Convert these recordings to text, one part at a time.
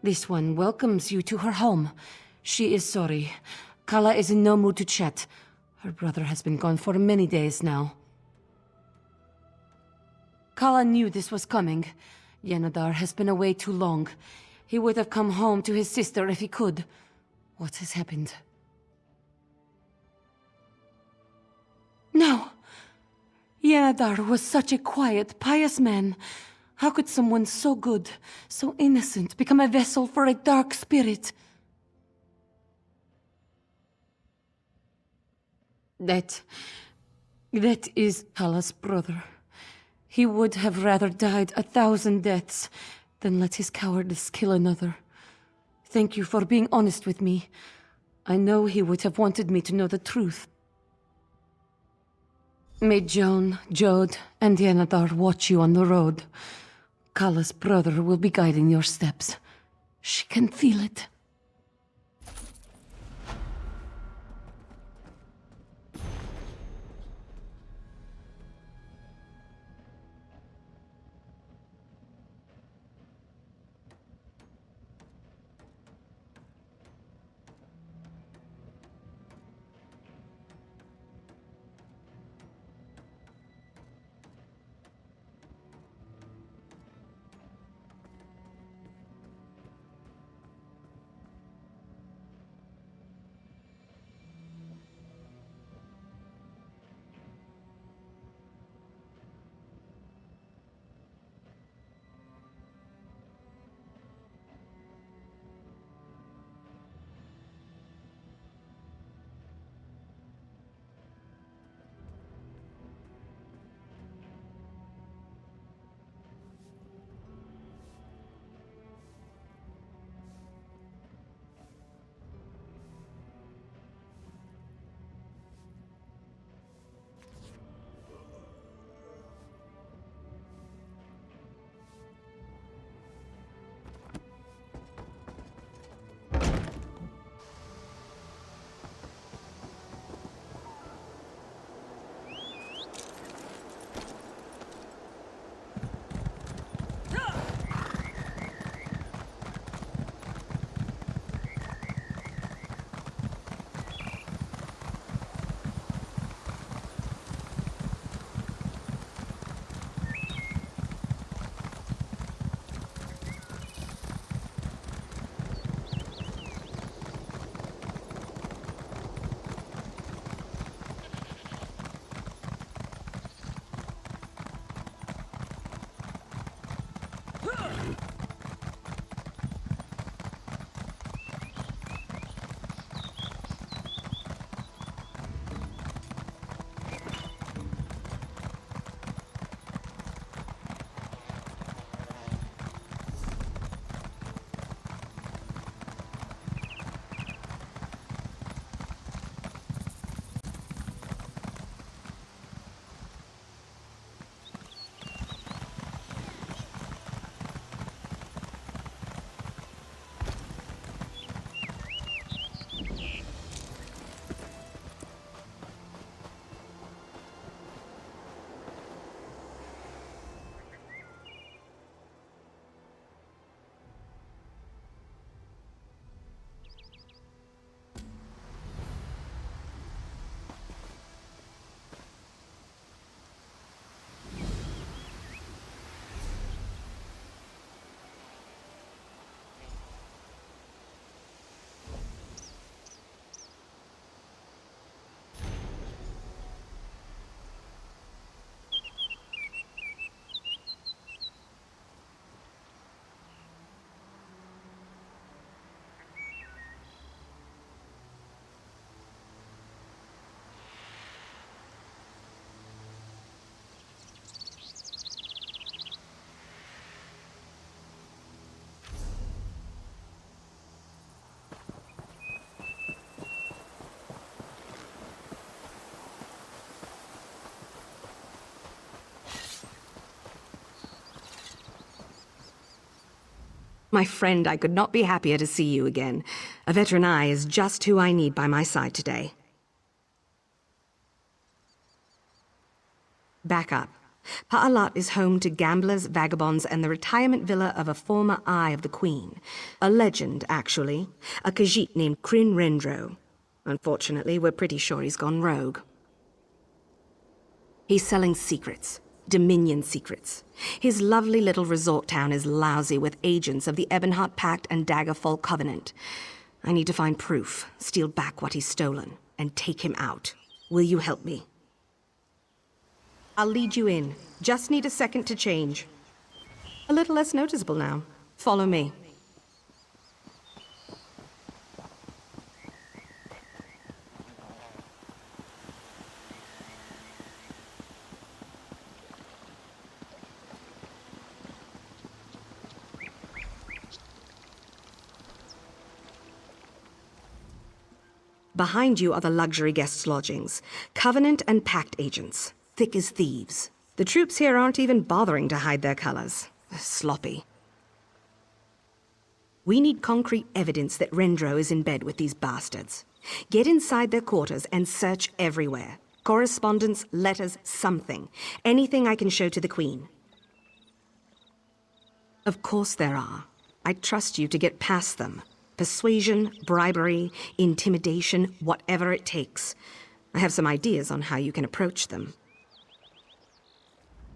This one welcomes you to her home. She is sorry. Kala is in no mood to chat. Her brother has been gone for many days now. Kala knew this was coming. Yenadar has been away too long. He would have come home to his sister if he could. What has happened? No! Yenadar was such a quiet, pious man. How could someone so good, so innocent, become a vessel for a dark spirit? That is Kala's brother. He would have rather died 1,000 deaths than let his cowardice kill another. Thank you for being honest with me. I know he would have wanted me to know the truth. May Joan, Jode, and Yenadar watch you on the road. Kala's brother will be guiding your steps. She can feel it. My friend, I could not be happier to see you again. A veteran eye is just who I need by my side today. Back up. Pa'alat is home to gamblers, vagabonds, and the retirement villa of a former Eye of the Queen. A legend, actually. A Khajiit named Kryn Rendro. Unfortunately, we're pretty sure he's gone rogue. He's selling secrets. Dominion secrets. His lovely little resort town is lousy with agents of the Ebonheart Pact and Daggerfall Covenant. I need to find proof, steal back what he's stolen, and take him out. Will you help me? I'll lead you in. Just need a second to change. A little less noticeable now. Follow me. Behind you are the luxury guests' lodgings. Covenant and Pact agents. Thick as thieves. The troops here aren't even bothering to hide their colors. Sloppy. We need concrete evidence that Rendro is in bed with these bastards. Get inside their quarters and search everywhere. Correspondence, letters, something. Anything I can show to the Queen. Of course there are. I trust you to get past them. Persuasion, bribery, intimidation, whatever it takes. I have some ideas on how you can approach them.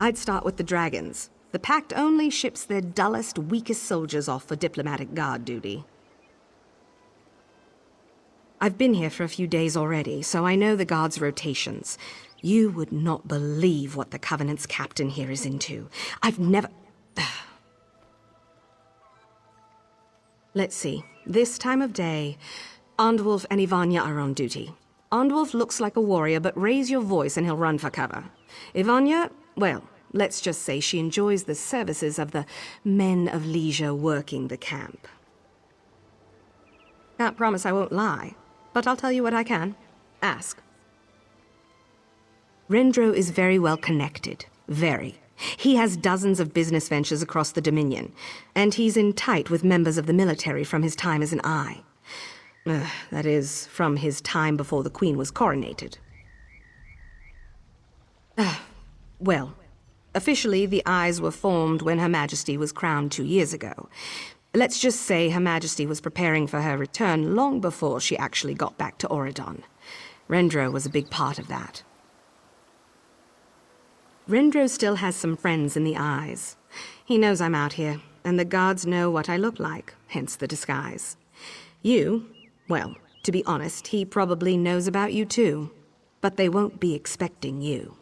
I'd start with the dragons. The Pact only ships their dullest, weakest soldiers off for diplomatic guard duty. I've been here for a few days already, so I know the guards' rotations. You would not believe what the Covenant's captain here is into. I've never... Let's see. This time of day, Andwulf and Ivania are on duty. Andwulf looks like a warrior, but raise your voice and he'll run for cover. Ivania, well, let's just say she enjoys the services of the men of leisure working the camp. Can't promise I won't lie, but I'll tell you what I can. Ask. Rendro is very well connected. Very. He has dozens of business ventures across the Dominion, and he's in tight with members of the military from his time as an Eye. That is, from his time before the Queen was coronated. Well, officially the Eyes were formed when Her Majesty was crowned 2 years ago. Let's just say Her Majesty was preparing for her return long before she actually got back to Auradon. Rendro was a big part of that. Rendro still has some friends in the Eyes. He knows I'm out here, and the guards know what I look like, hence the disguise. You, well, to be honest, he probably knows about you too. But they won't be expecting you.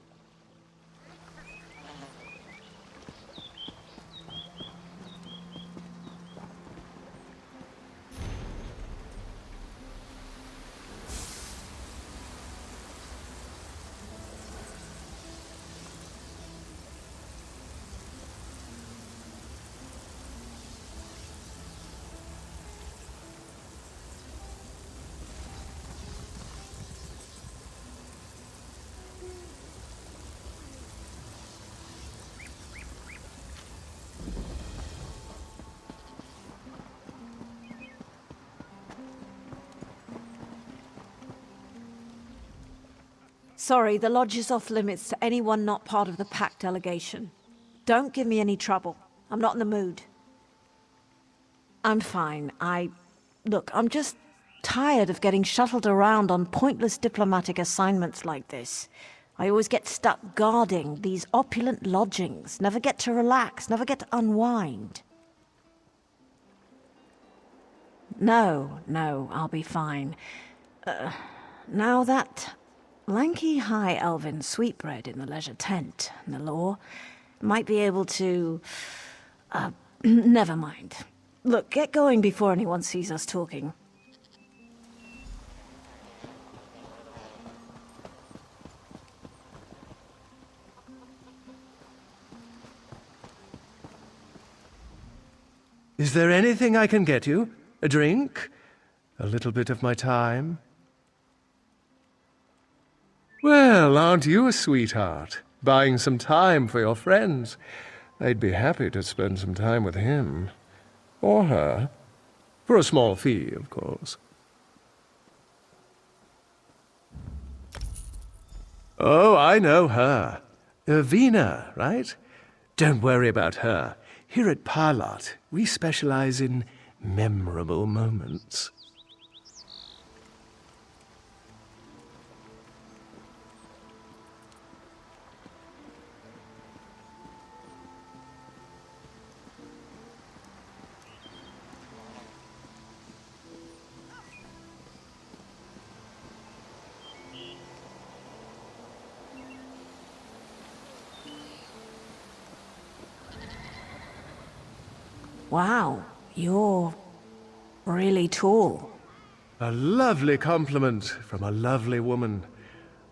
Sorry, the lodge is off limits to anyone not part of the Pact delegation. Don't give me any trouble. I'm not in the mood. I'm fine. Look, I'm just tired of getting shuttled around on pointless diplomatic assignments like this. I always get stuck guarding these opulent lodgings, never get to relax, never get to unwind. No, I'll be fine. Now that lanky high elven sweetbread in the leisure tent, Nalor, might be able to... never mind. Look, get going before anyone sees us talking. Is there anything I can get you? A drink? A little bit of my time? Well, aren't you a sweetheart? Buying some time for your friends. They'd be happy to spend some time with him. Or her. For a small fee, of course. Oh, I know her. Vina, right? Don't worry about her. Here at Parlot, we specialize in memorable moments. Wow, you're really tall. A lovely compliment from a lovely woman.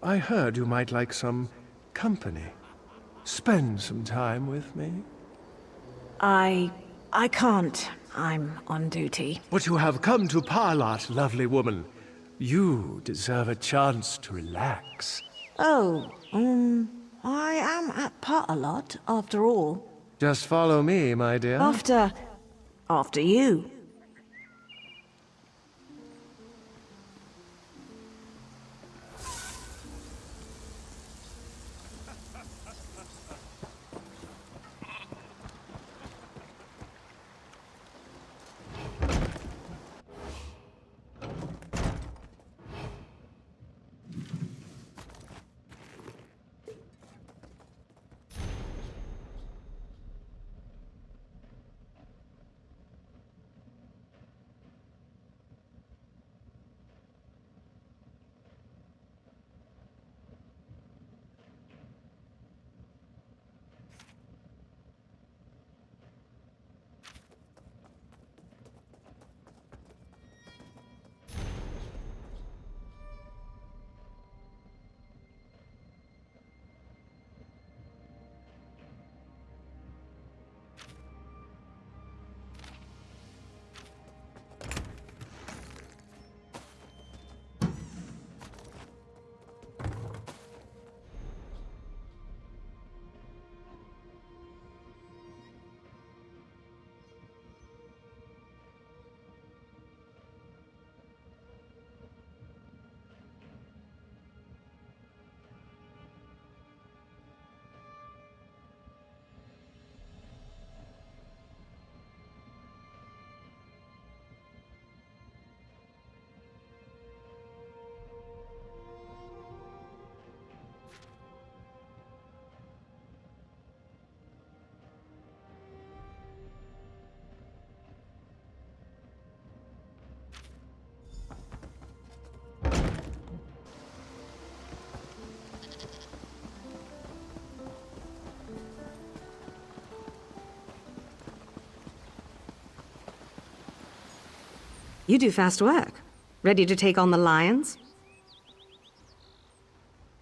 I heard you might like some company. Spend some time with me. I can't. I'm on duty. But you have come to Parlot, lovely woman. You deserve a chance to relax. Oh, I am at part a lot, after all. Just follow me, my dear. After you. You do fast work. Ready to take on the lions?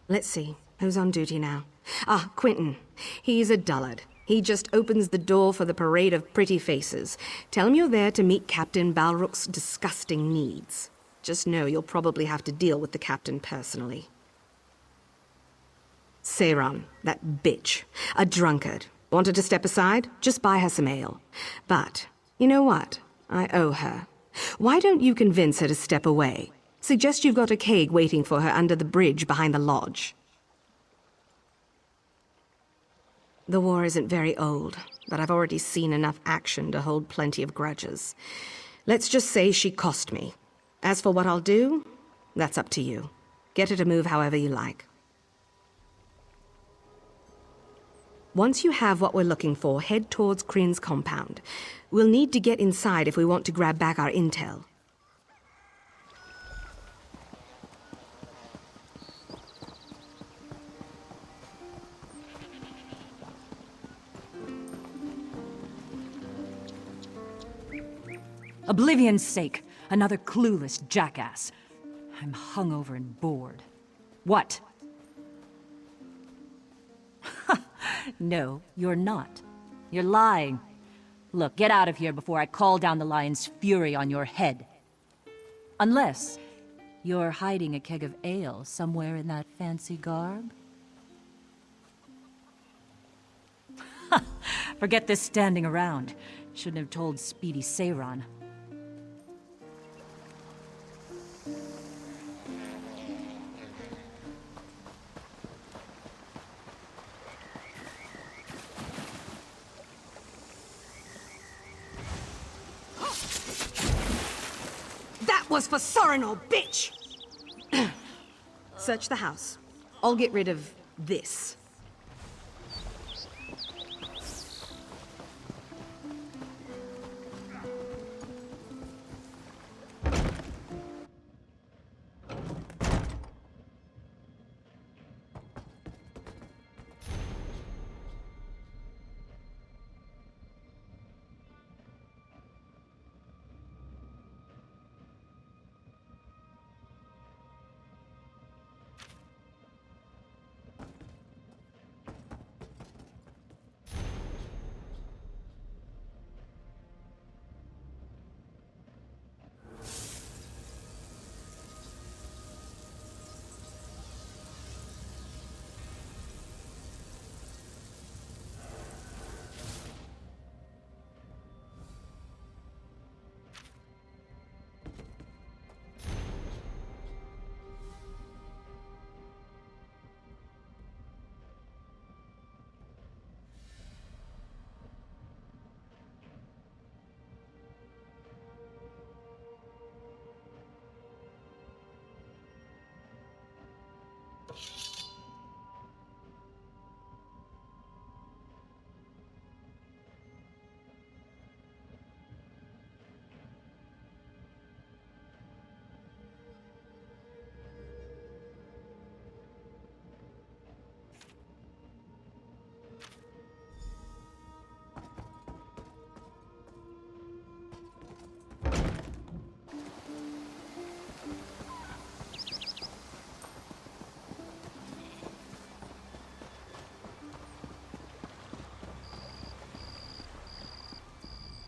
Let's see, who's on duty now? Ah, Quentin. He's a dullard. He just opens the door for the parade of pretty faces. Tell him you're there to meet Captain Balrog's disgusting needs. Just know you'll probably have to deal with the captain personally. Seiran, that bitch. A drunkard. Wanted to step aside? Just buy her some ale. But, you know what? I owe her. Why don't you convince her to step away? Suggest you've got a keg waiting for her under the bridge behind the lodge. The war isn't very old, but I've already seen enough action to hold plenty of grudges. Let's just say she cost me. As for what I'll do, that's up to you. Get her to move however you like. Once you have what we're looking for, head towards Kryn's compound. We'll need to get inside if we want to grab back our intel. Oblivion's sake, another clueless jackass. I'm hungover and bored. What? No, you're not. You're lying. Look, get out of here before I call down the lion's fury on your head. Unless you're hiding a keg of ale somewhere in that fancy garb? Forget this standing around. Shouldn't have told Speedy Seiran. was for Sorinor, bitch! Search the house. I'll get rid of this.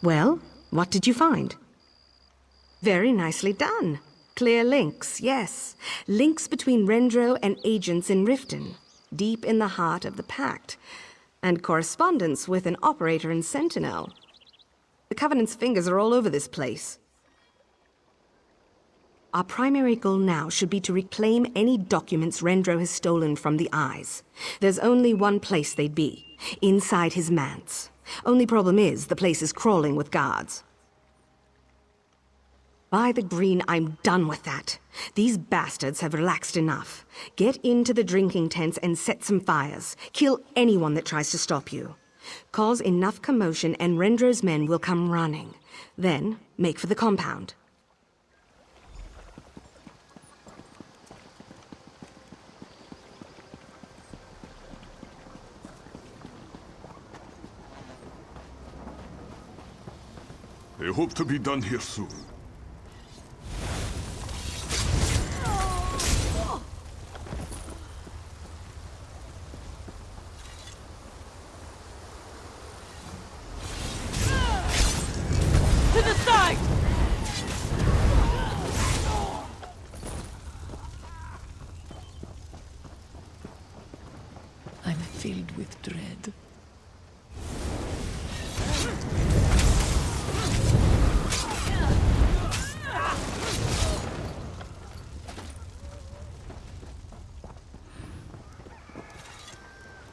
Well, what did you find? Very nicely done. Clear links, yes. Links between Rendro and agents in Riften, deep in the heart of the Pact, and correspondence with an operator in Sentinel. The Covenant's fingers are all over this place. Our primary goal now should be to reclaim any documents Rendro has stolen from the Eyes. There's only one place they'd be, inside his manse. Only problem is, the place is crawling with guards. By the green, I'm done with that. These bastards have relaxed enough. Get into the drinking tents and set some fires. Kill anyone that tries to stop you. Cause enough commotion and Rendro's men will come running. Then, make for the compound. I hope to be done here soon. To the side! I'm filled with dread.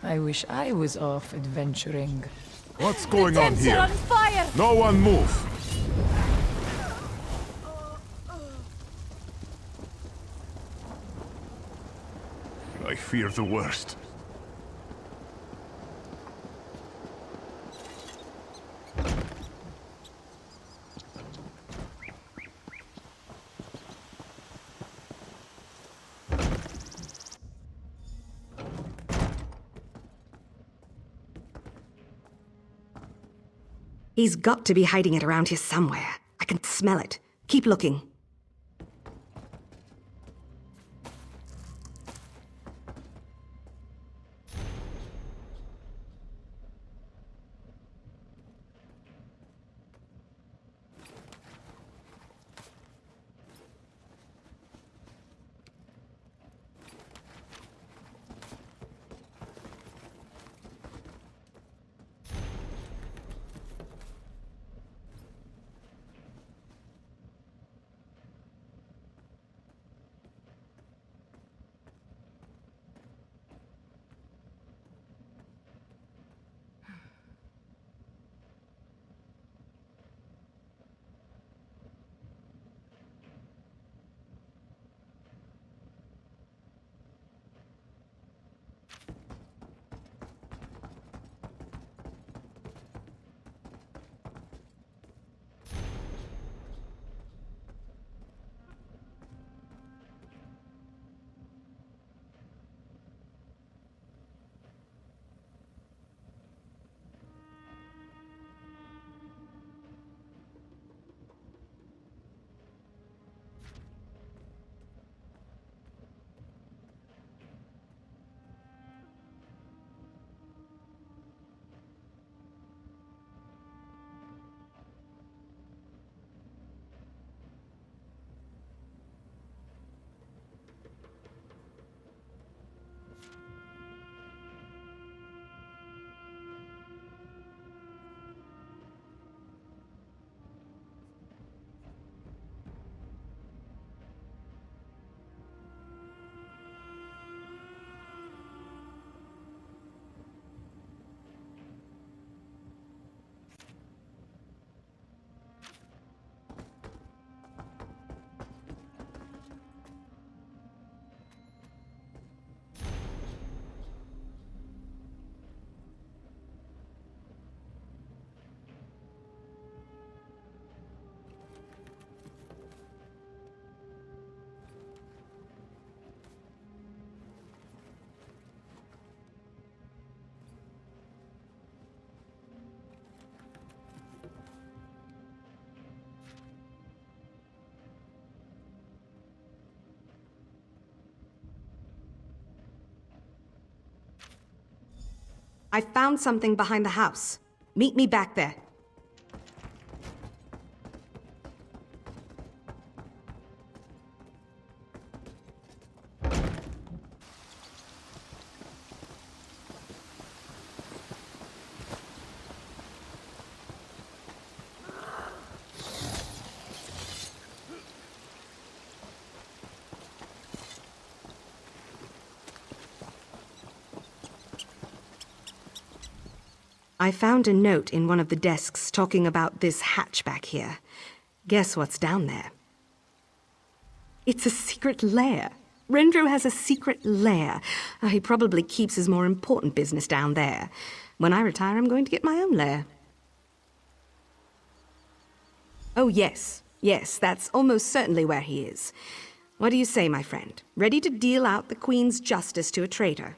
I wish I was off adventuring. What's going on Tents are here? on fire! No one move! I fear the worst. He's got to be hiding it around here somewhere. I can smell it. Keep looking. I found something behind the house. Meet me back there. I found a note in one of the desks talking about this hatch back here. Guess what's down there? It's a secret lair. Rendro has a secret lair. He probably keeps his more important business down there. When I retire, I'm going to get my own lair. Oh, yes. Yes, that's almost certainly where he is. What do you say, my friend? Ready to deal out the Queen's justice to a traitor?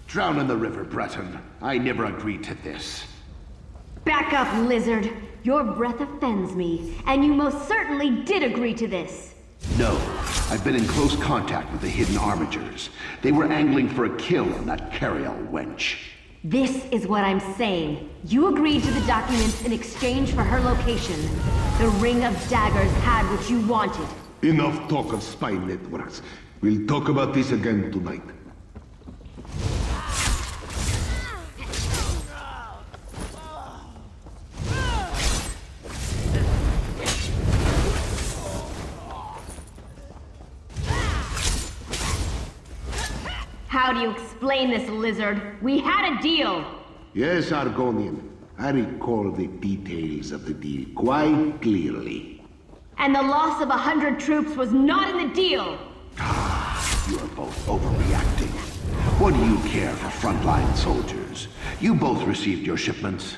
Drown in the river, Breton. I never agreed to this. Back up, lizard. Your breath offends me, and you most certainly did agree to this. No. I've been in close contact with the hidden armigers. They were angling for a kill on that Cariel wench. This is what I'm saying. You agreed to the documents in exchange for her location. The Ring of Daggers had what you wanted. Enough talk of spy networks. We'll talk about this again tonight. How do you explain this, lizard? We had a deal! Yes, Argonian. I recall the details of the deal quite clearly. And the loss of 100 troops was not in the deal! You are both overreacting. What do you care for frontline soldiers? You both received your shipments.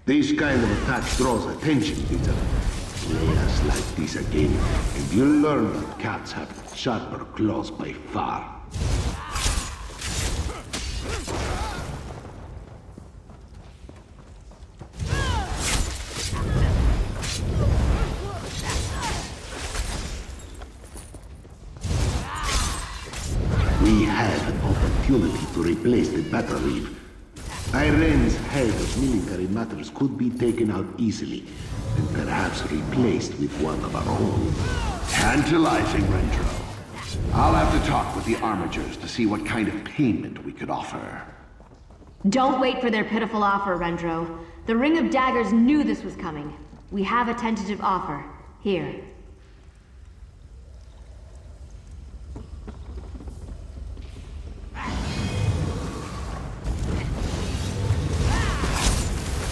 This kind of attack draws attention, Peter. Play us like this again, and you'll learn that cats have sharper claws by far. We have an opportunity to replace the battle reef. Irene's head of military matters could be taken out easily, and perhaps replaced with one of our own. Tantalizing, Rendro. I'll have to talk with the armigers to see what kind of payment we could offer. Don't wait for their pitiful offer, Rendro. The Ring of Daggers knew this was coming. We have a tentative offer. Here.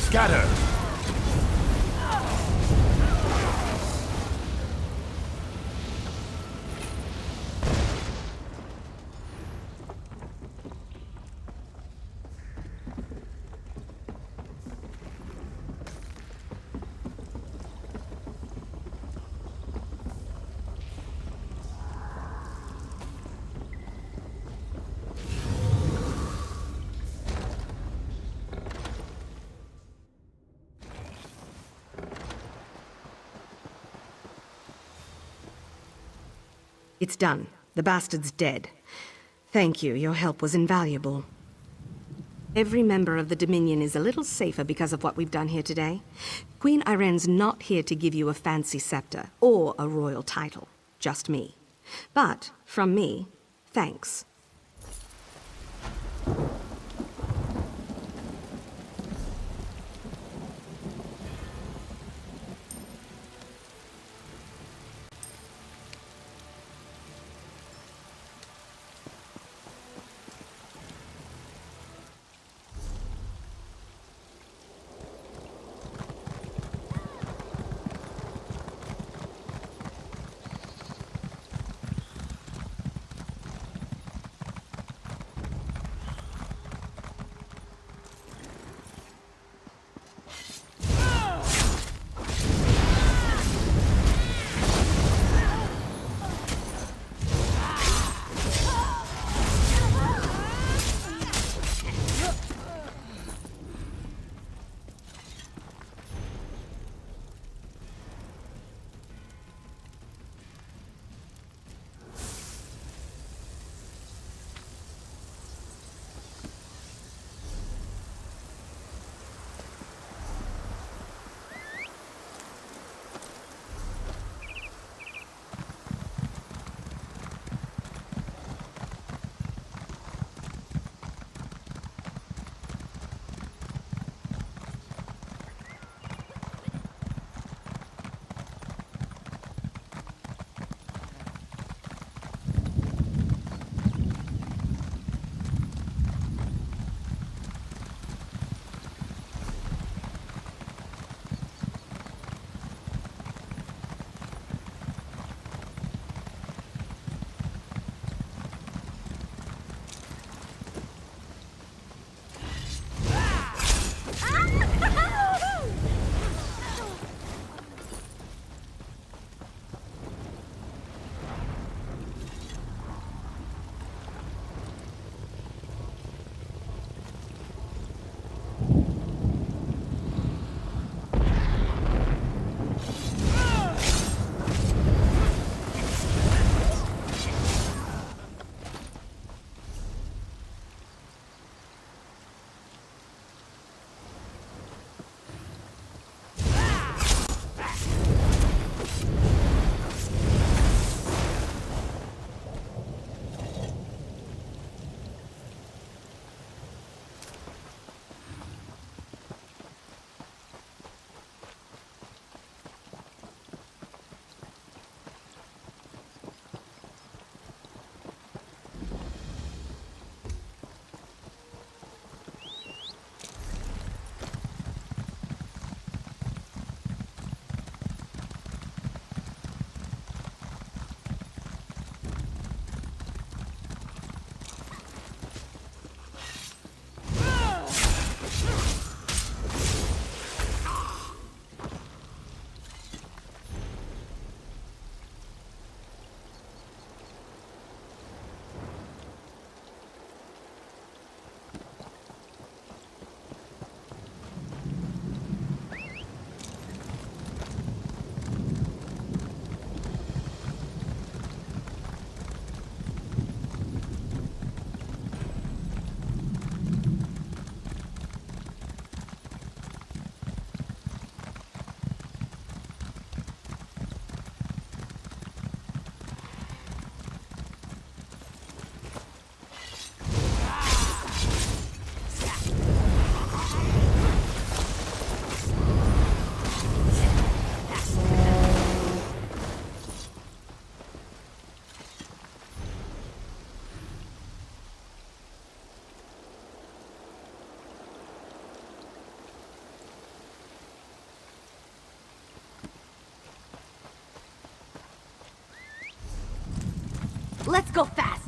Scatter! It's done. The bastard's dead. Thank you, your help was invaluable. Every member of the Dominion is a little safer because of what we've done here today. Queen Irene's not here to give you a fancy scepter or a royal title. Just me. But, from me, thanks. Let's go fast!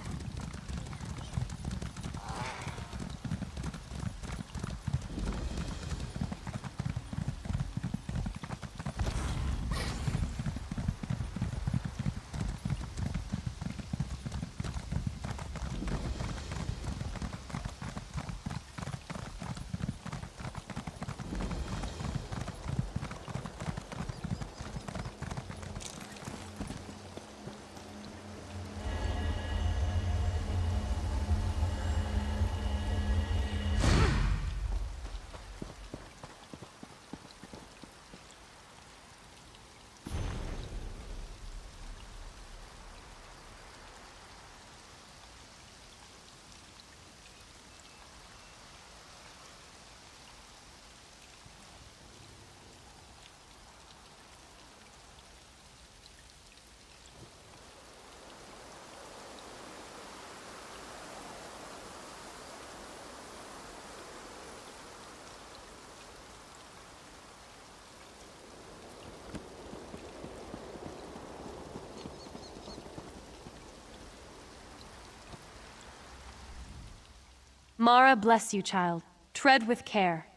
Mara bless you, child. Tread with care.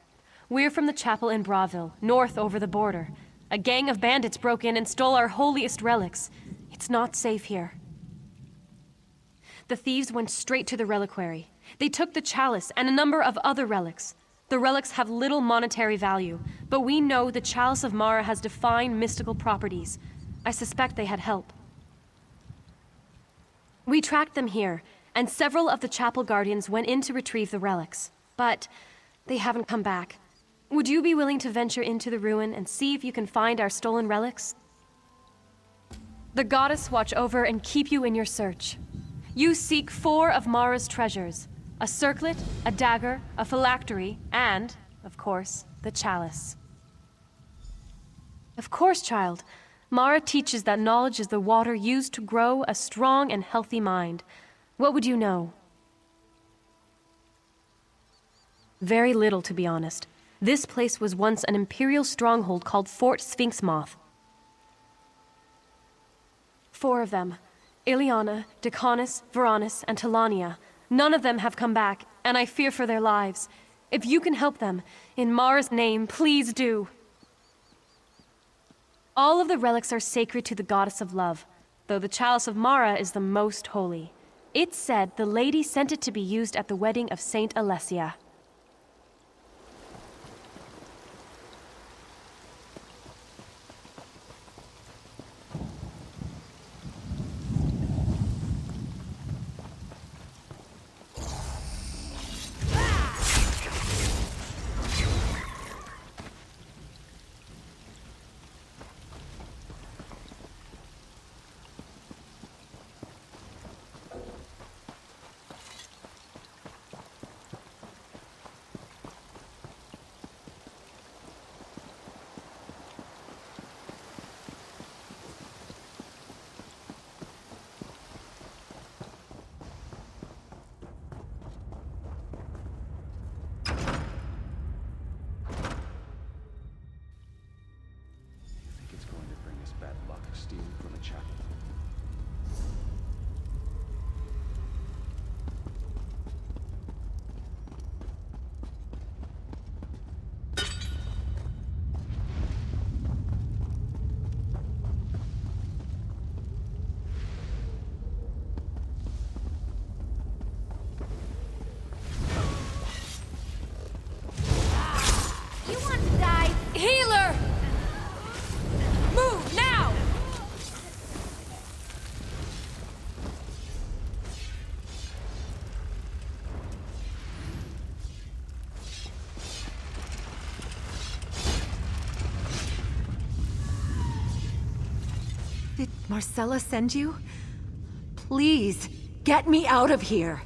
We're from the chapel in Braville, north over the border. A gang of bandits broke in and stole our holiest relics. It's not safe here. The thieves went straight to the reliquary. They took the chalice and a number of other relics. The relics have little monetary value, but we know the chalice of Mara has divine mystical properties. I suspect they had help. We tracked them here, and several of the chapel guardians went in to retrieve the relics. But they haven't come back. Would you be willing to venture into the ruin and see if you can find our stolen relics? The goddess watch over and keep you in your search. You seek 4 of Mara's treasures: a circlet, a dagger, a phylactery, and, of course, the chalice. Of course, child. Mara teaches that knowledge is the water used to grow a strong and healthy mind. What would you know? Very little, to be honest. This place was once an imperial stronghold called Fort Sphinxmoth. 4 of them. Ileana, Decanus, Varanus, and Talania. None of them have come back, and I fear for their lives. If you can help them, in Mara's name, please do. All of the relics are sacred to the goddess of love, though the chalice of Mara is the most holy. It's said the lady sent it to be used at the wedding of Saint Alessia. Did Marcella send you? Please, get me out of here!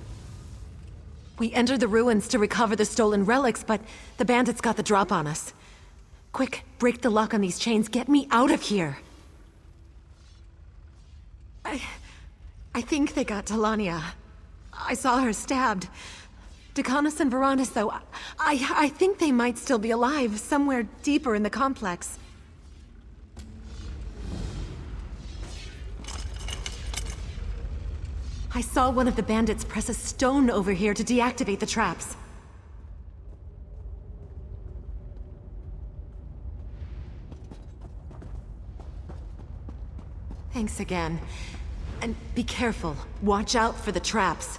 We entered the ruins to recover the stolen relics, but the bandits got the drop on us. Quick, break the lock on these chains, get me out of here! I think they got Talania. I saw her stabbed. Decanus and Varanus, though, I think they might still be alive, somewhere deeper in the complex. I saw one of the bandits press a stone over here to deactivate the traps. Thanks again. And be careful. Watch out for the traps.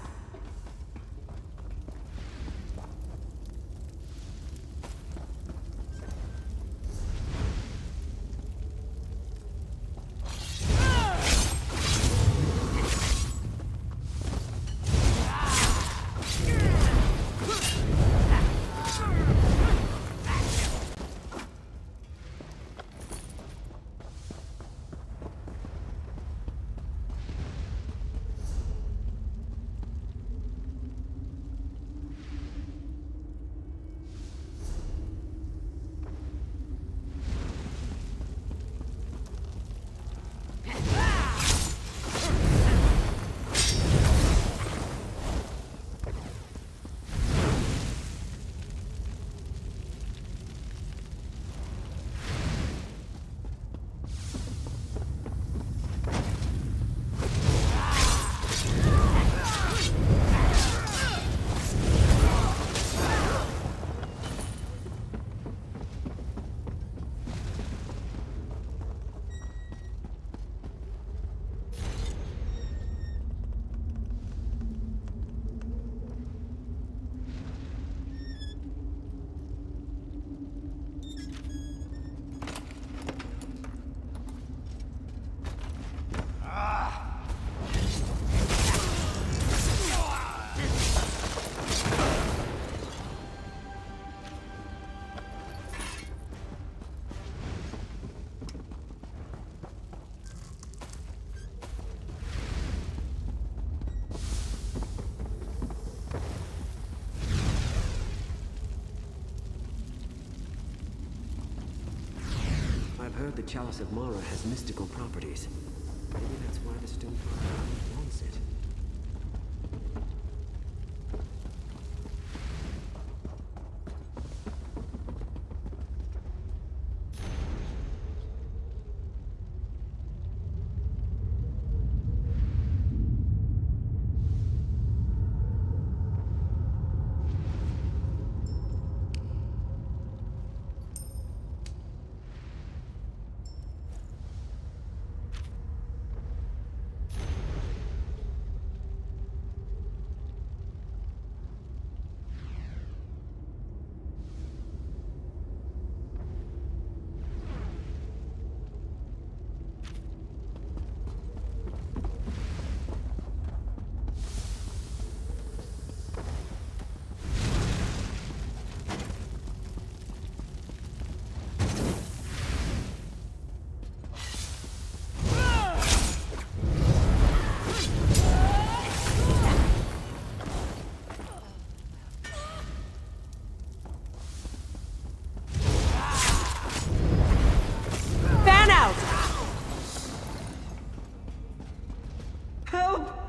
I've heard the Chalice of Mara has mystical properties. Maybe that's why the Stonefire wants it.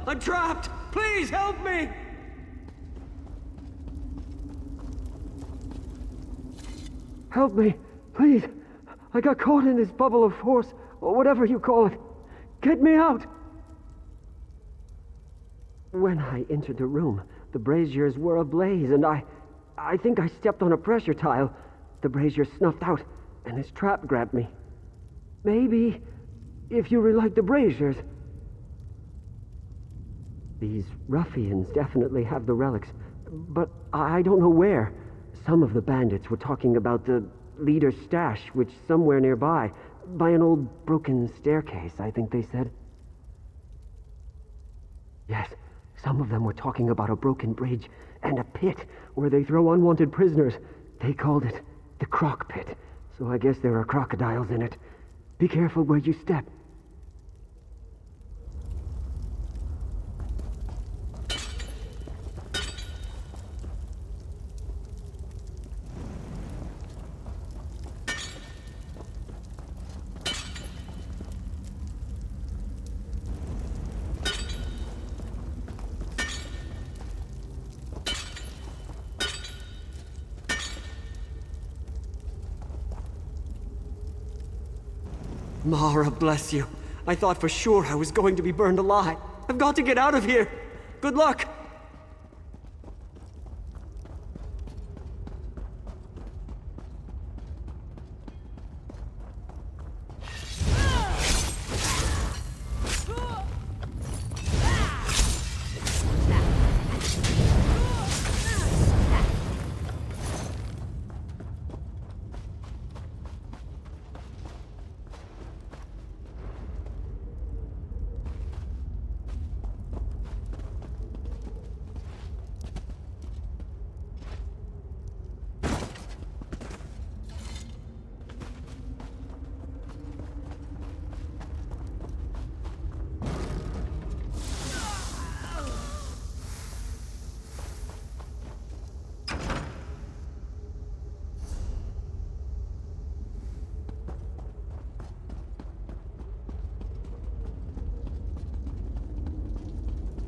I'm trapped! Please help me! Help me, please. I got caught in this bubble of force, or whatever you call it. Get me out! When I entered the room, the braziers were ablaze, and I think I stepped on a pressure tile. The brazier snuffed out, and this trap grabbed me. Maybe, if you relight the braziers. These ruffians definitely have the relics, but I don't know where. Some of the bandits were talking about the leader's stash, which somewhere nearby, by an old broken staircase, I think they said. Yes, some of them were talking about a broken bridge and a pit where they throw unwanted prisoners. They called it the Croc Pit, so I guess there are crocodiles in it. Be careful where you step. Mara, bless you. I thought for sure I was going to be burned alive. I've got to get out of here! Good luck!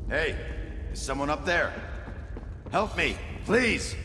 Hey, is someone up there? Help me, please!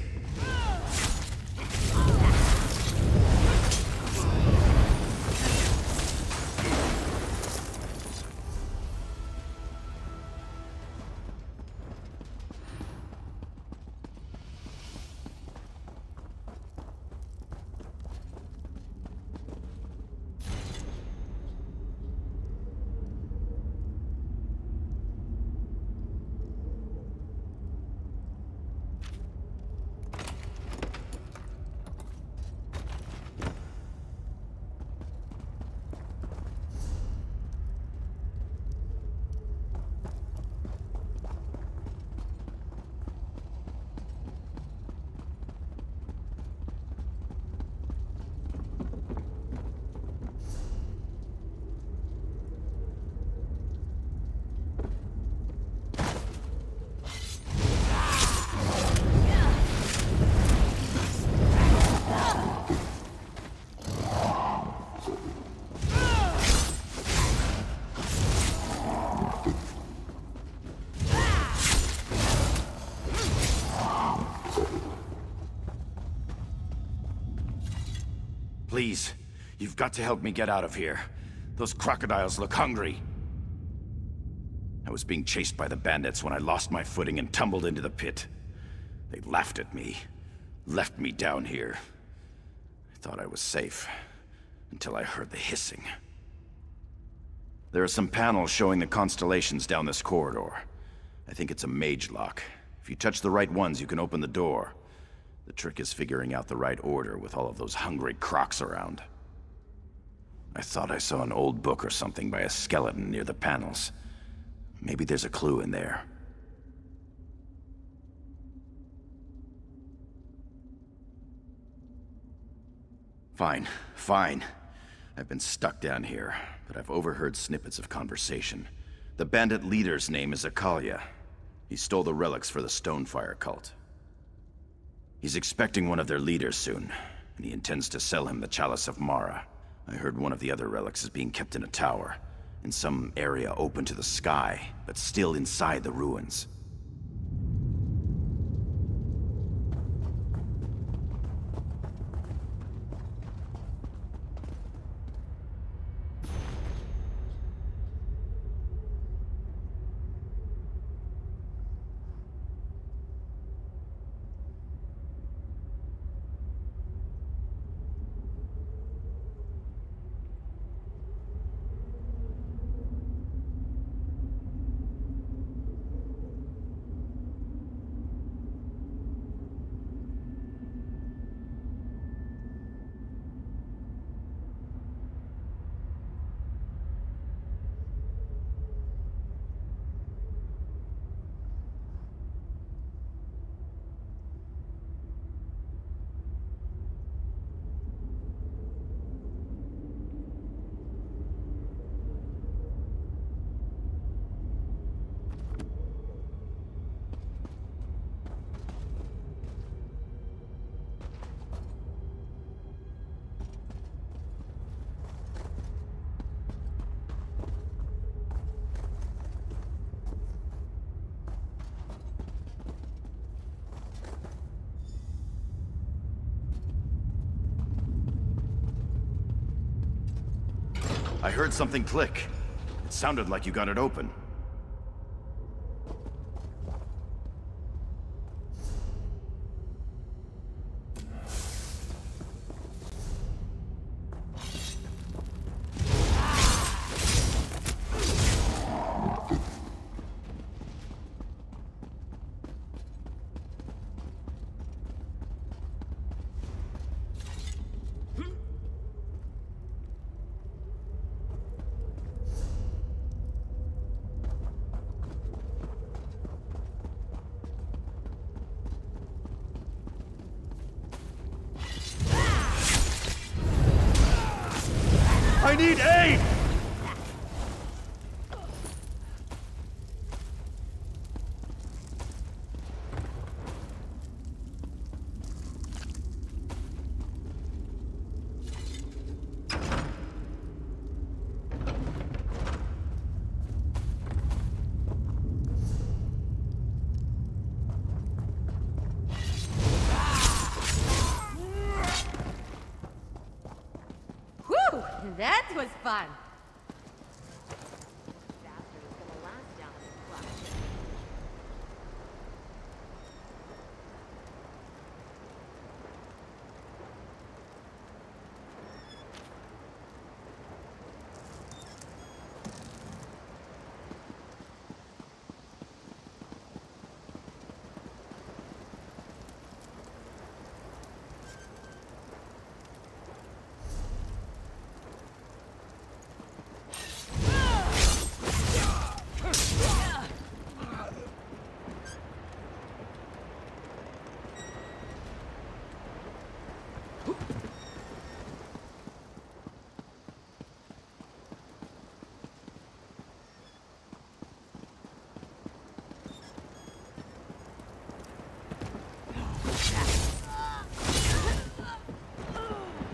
Please, you've got to help me get out of here. Those crocodiles look hungry. I was being chased by the bandits when I lost my footing and tumbled into the pit. They laughed at me, left me down here. I thought I was safe, until I heard the hissing. There are some panels showing the constellations down this corridor. I think it's a mage lock. If you touch the right ones, you can open the door. The trick is figuring out the right order with all of those hungry crocs around. I thought I saw an old book or something by a skeleton near the panels. Maybe there's a clue in there. Fine, fine. I've been stuck down here, but I've overheard snippets of conversation. The bandit leader's name is Akalia. He stole the relics for the Stonefire cult. He's expecting one of their leaders soon, and he intends to sell him the Chalice of Mara. I heard one of the other relics is being kept in a tower, in some area open to the sky, but still inside the ruins. I heard something click. It sounded like you got it open. I need aid! Whew! That was fun!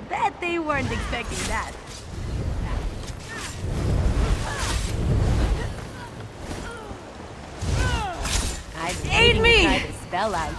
Bet they weren't expecting that. Aid me! Try the spell out.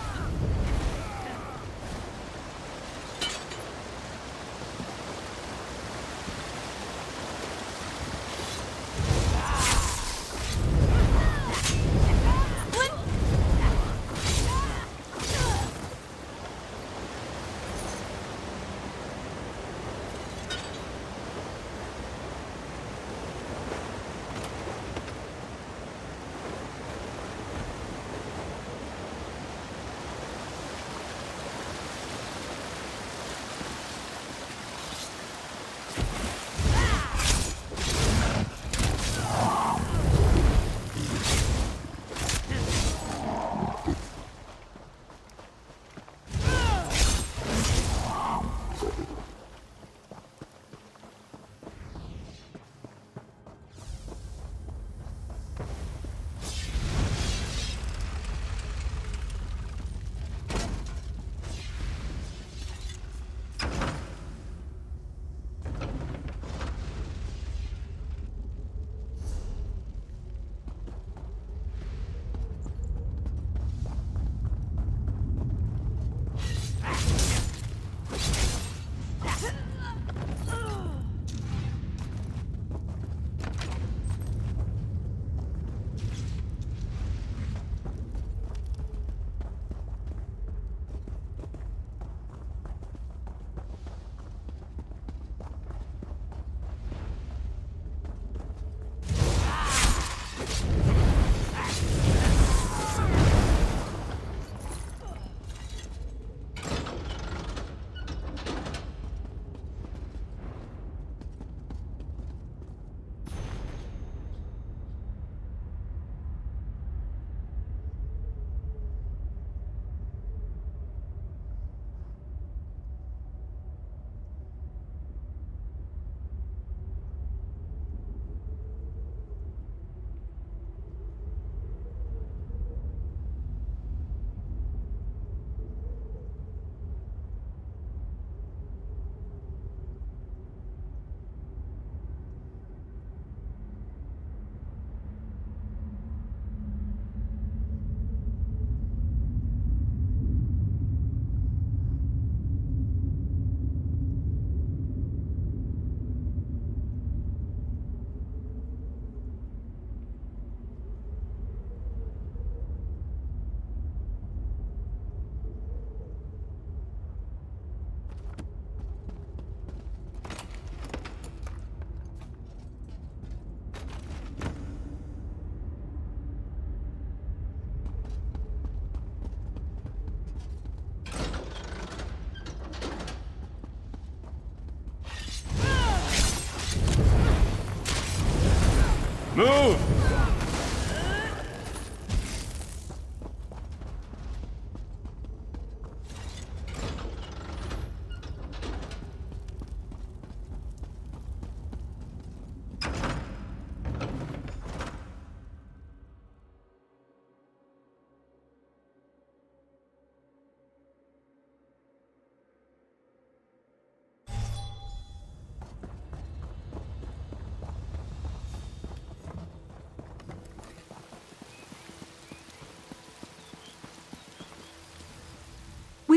Move!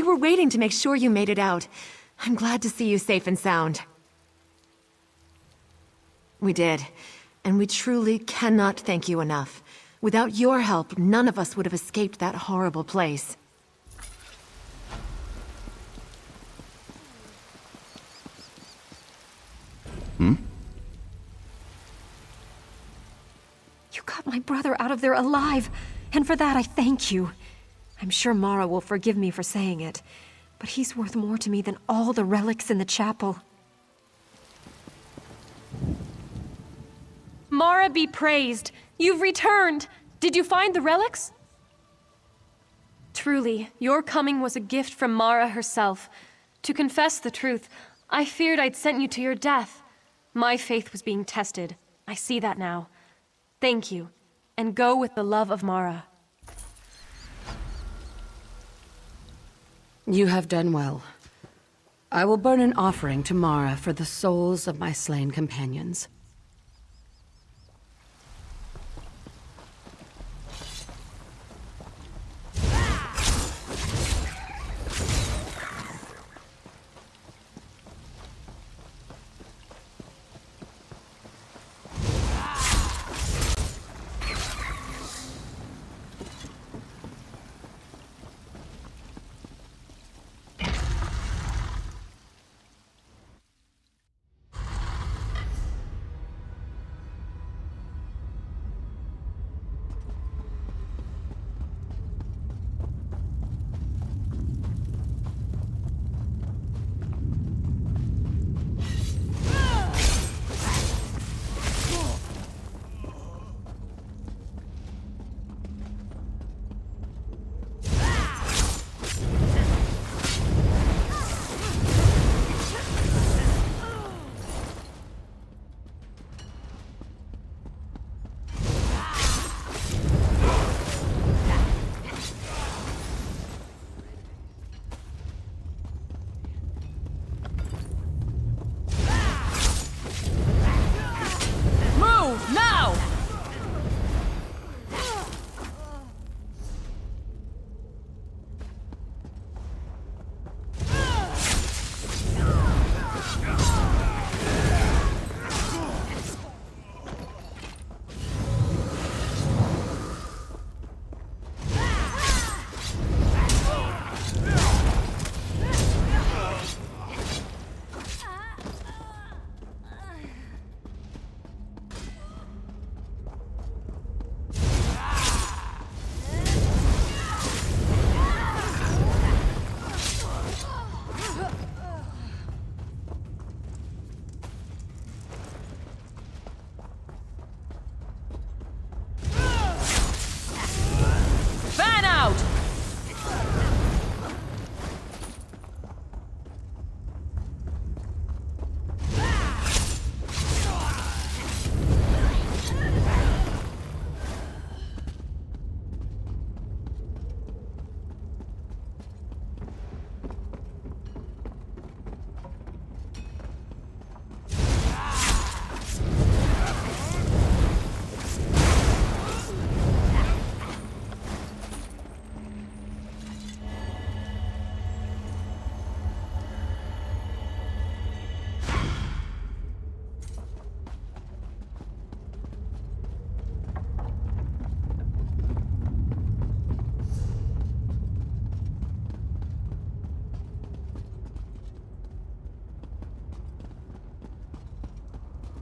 were waiting to make sure you made it out. I'm glad to see you safe and sound. We did, and we truly cannot thank you enough. Without your help, none of us would have escaped that horrible place. You got my brother out of there alive, and for that I thank you. I'm sure Mara will forgive me for saying it, but he's worth more to me than all the relics in the chapel. Mara be praised! You've returned! Did you find the relics? Truly, your coming was a gift from Mara herself. To confess the truth, I feared I'd sent you to your death. My faith was being tested. I see that now. Thank you, and go with the love of Mara. You have done well. I will burn an offering to Mara for the souls of my slain companions.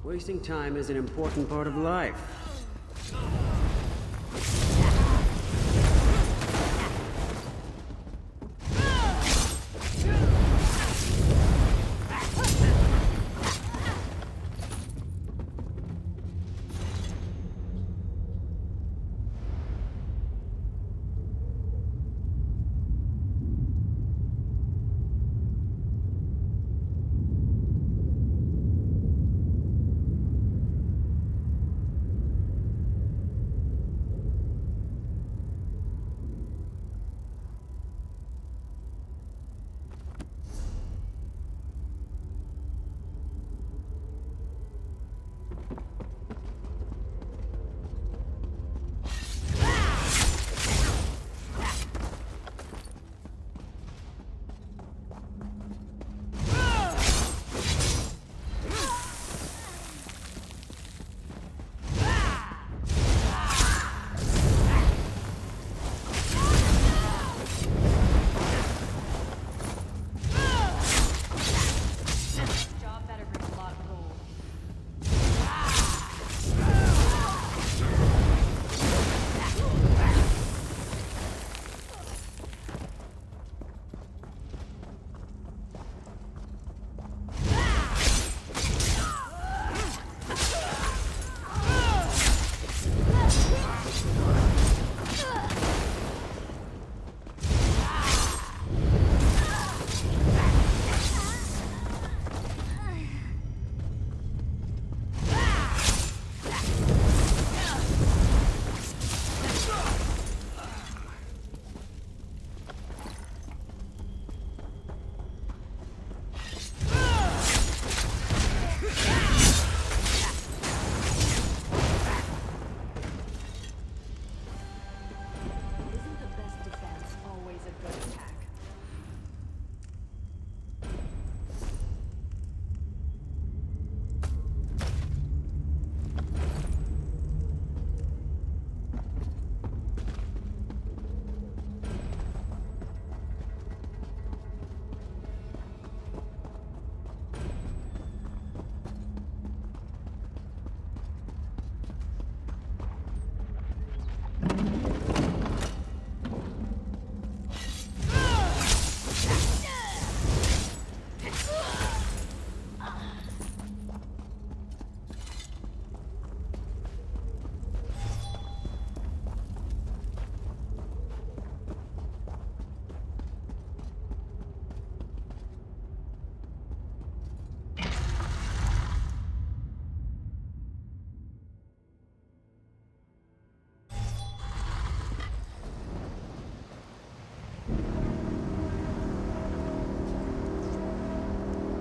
Wasting time is an important part of life.